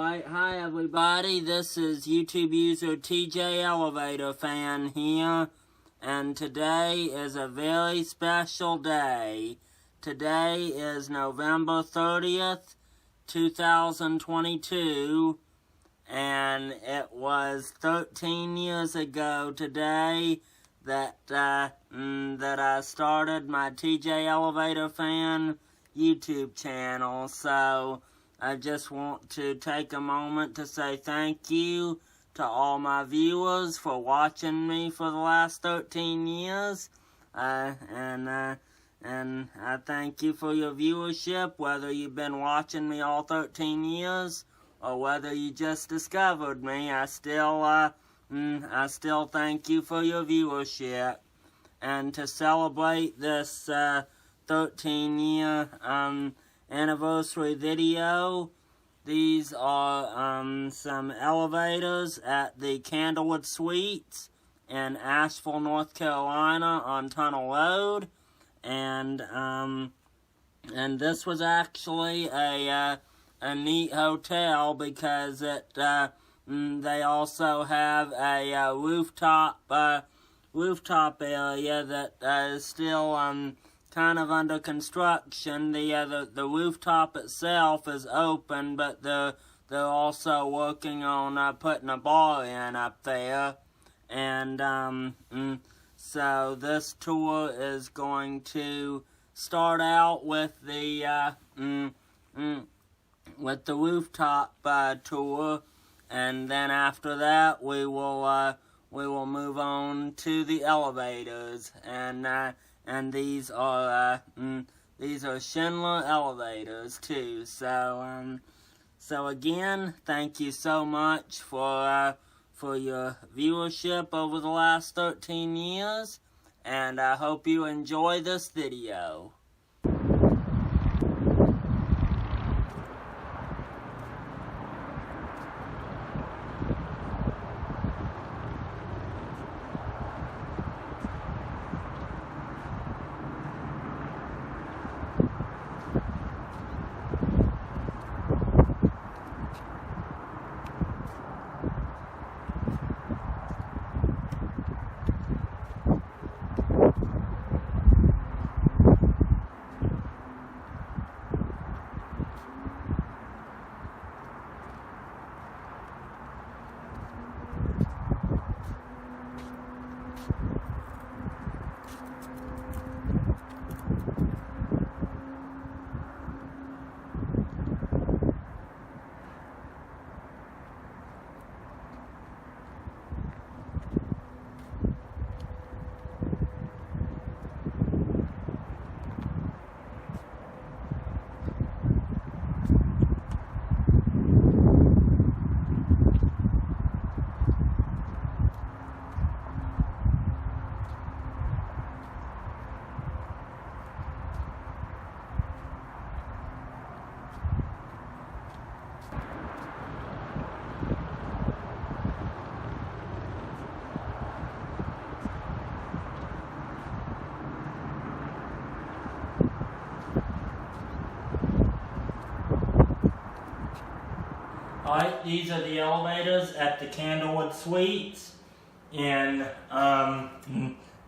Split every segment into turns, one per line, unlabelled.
Alright, hi everybody, this is YouTube user TJElevatorfan here, and today is a very special day. Today is November 30th, 2022, and it was 13 years ago today that I started my TJElevatorfan YouTube channel, so I just want to take a moment to say thank you to all my viewers for watching me for the last 13 years, and I thank you for your viewership, whether you've been watching me all 13 years or whether you just discovered me. I still thank you for your viewership. And to celebrate this 13-year anniversary video, these are some elevators at the Candlewood Suites in Asheville, North Carolina on Tunnel Road, and this was actually a neat hotel because they also have a rooftop area that is still kind of under construction. The rooftop itself is open, but they're also working on putting a bar in up there. And so this tour is going to start out with the rooftop tour, and then after that we will move on to the elevators, and these are Schindler elevators too. So again, thank you so much for your viewership over the last 13 years, and I hope you enjoy this video. Alright, these are the elevators at the Candlewood Suites in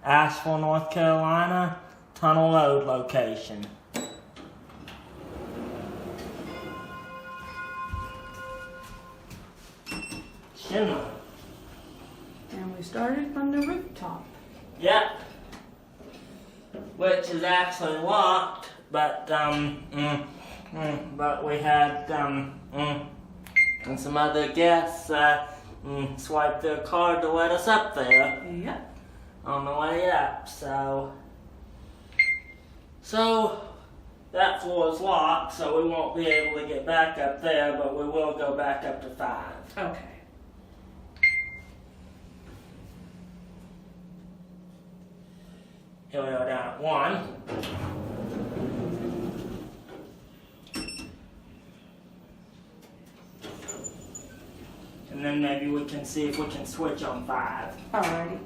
Asheville, North Carolina, Tunnel Road location. Schindler.
And we started from the rooftop.
Yep. Which is actually locked, but we had and some other guests swiped their card to let us up there.
Yep.
On the way up, so that floor is locked, so we won't be able to get back up there, but we will go back up to 5.
Okay.
Here we are down at 1. And then maybe we can see if we can switch on 5.
Alrighty.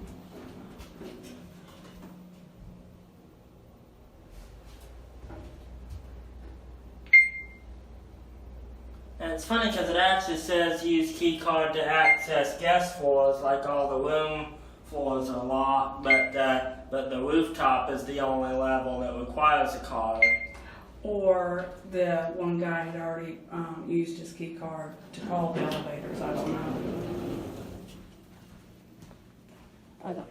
And It's funny because it actually says use key card to access guest floors, like all the room floors are locked, but the rooftop is the only level that requires a card.
Or the one guy had already used his key card to call the elevators. I don't know. I don't.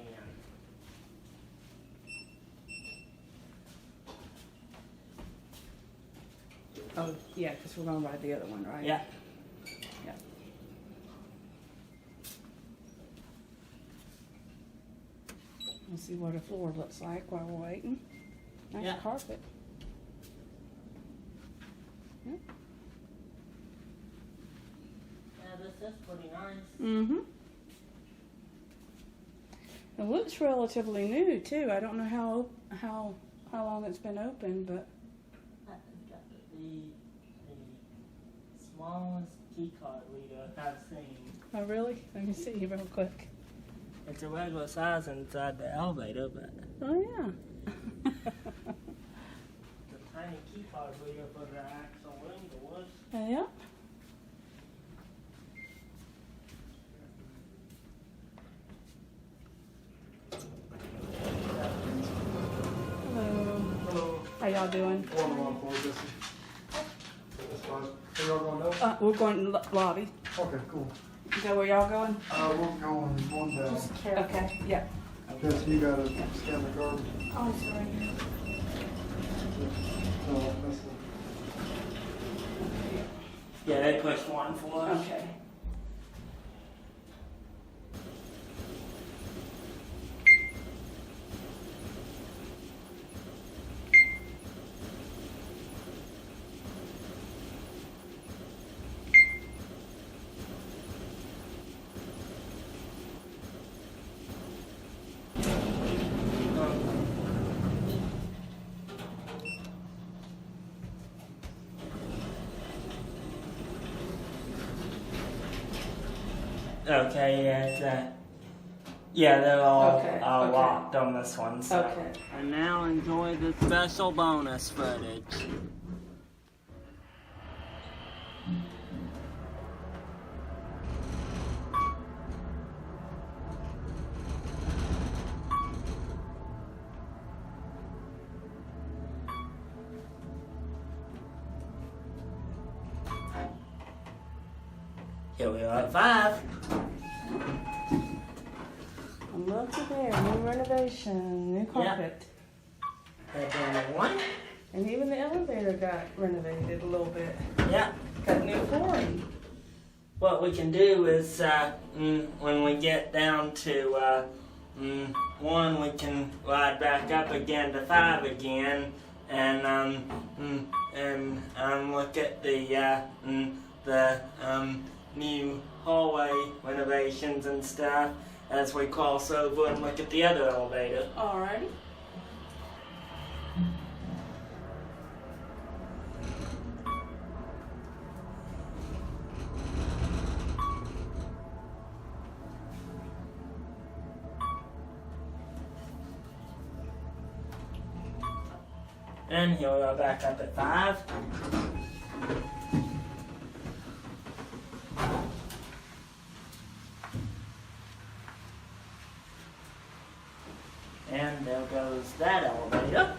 Oh, yeah, because we're going to ride the other one, right?
Yeah.
Yeah. Let's see what the floor looks like while we're waiting. Nice
Yeah.
carpet. Yeah.
Yeah, this is pretty nice.
Mm-hmm. It looks relatively new too. I don't know how long it's been open, but
That has got the smallest key card reader I've seen.
oh really? Let me see real quick.
It's a regular size inside the elevator, but
Oh yeah.
it's a tiny key card reader for the actual room doors.
Yeah. Hello.
Hello.
How y'all doing?
One on floor, Jesse. That's fine. Are y'all going down?
We're going to lobby.
Okay, cool.
Is that where y'all going?
We're going one down.
Okay. Yeah.
Jesse, you gotta scan the card.
Oh, sorry.
No, that's the.
Yeah, they pushed one for us.
Okay.
Okay, yeah, yeah, they're all
Okay, okay.
locked on this one. So.
Okay.
And now enjoy the special bonus footage. Here we are at 5.
And look at there, new renovation, new carpet.
They're doing 1.
And even the elevator got renovated a little bit.
Yeah.
Got new flooring.
What we can do is, when we get down to 1, we can ride back up again to 5 again, and look at the new hallway renovations and stuff as we cross over and look at the other elevator.
Alrighty.
And here we are back up at 5. And there goes that elevator.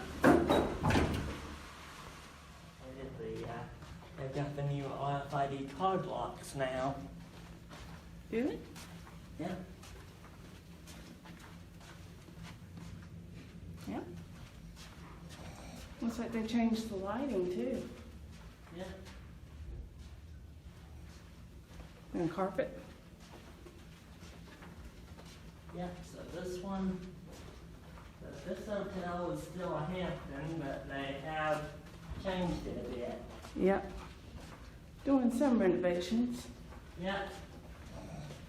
They've got the new RFID card locks now.
Do it?
Yeah.
Yeah. Looks like they changed the lighting too.
Yeah.
And carpet.
Yeah, so this one, this hotel is still a Hampton, but they have changed it a bit.
Yep. Doing some renovations.
Yeah.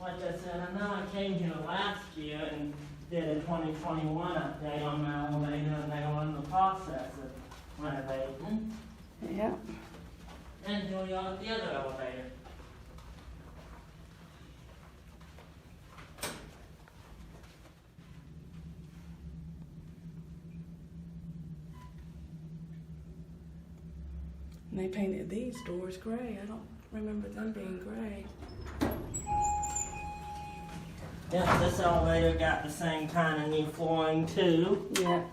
Like I said, I know I came here last year and did a 2021 update on my elevator, and they were in the process of renovating.
Yeah.
And here we are at the other elevator.
And they painted these doors gray. I remember them being gray.
Yeah, this elevator got the same kind of new flooring too.
Yeah.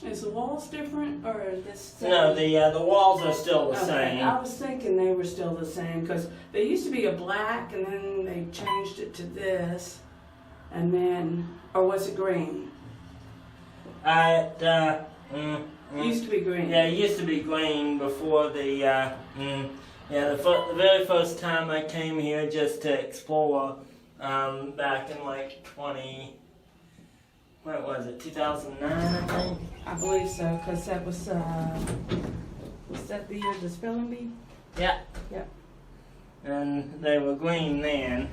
Is the walls different, or is this?
No, the walls are still the
Okay,
same.
I was thinking they were still the same because they used to be a black, and then they changed it to this, and then, or was it green?
It
Used to be green.
Yeah, it used to be green before the the very first time I came here just to explore, back in like 2009, I think?
I believe so, because that was that the year the spelling bee?
Yeah.
Yep.
And they were green then.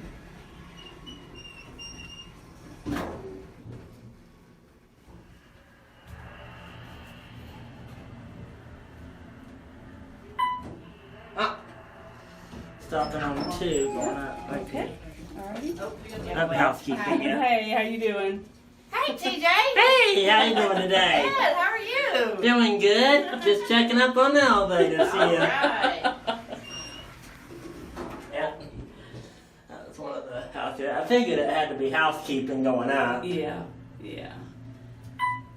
Stopping on 2, going up.
Okay. Alrighty.
Up housekeeping, yeah.
Hey, how you doing?
Hey, TJ.
Hey, how you doing today?
Good. How are you?
Doing good. Just checking up on the elevator. See
All
ya.
right.
Yeah. That was one of the house. I figured it had to be housekeeping going up.
Yeah, yeah.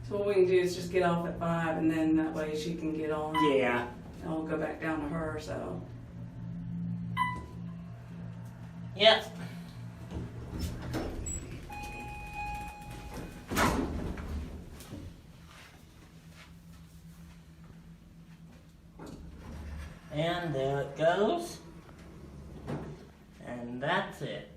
So what we can do is just get off at 5, and then that way she can get on.
Yeah.
And I'll go back down to her, so.
Yep. And there it goes. And that's it.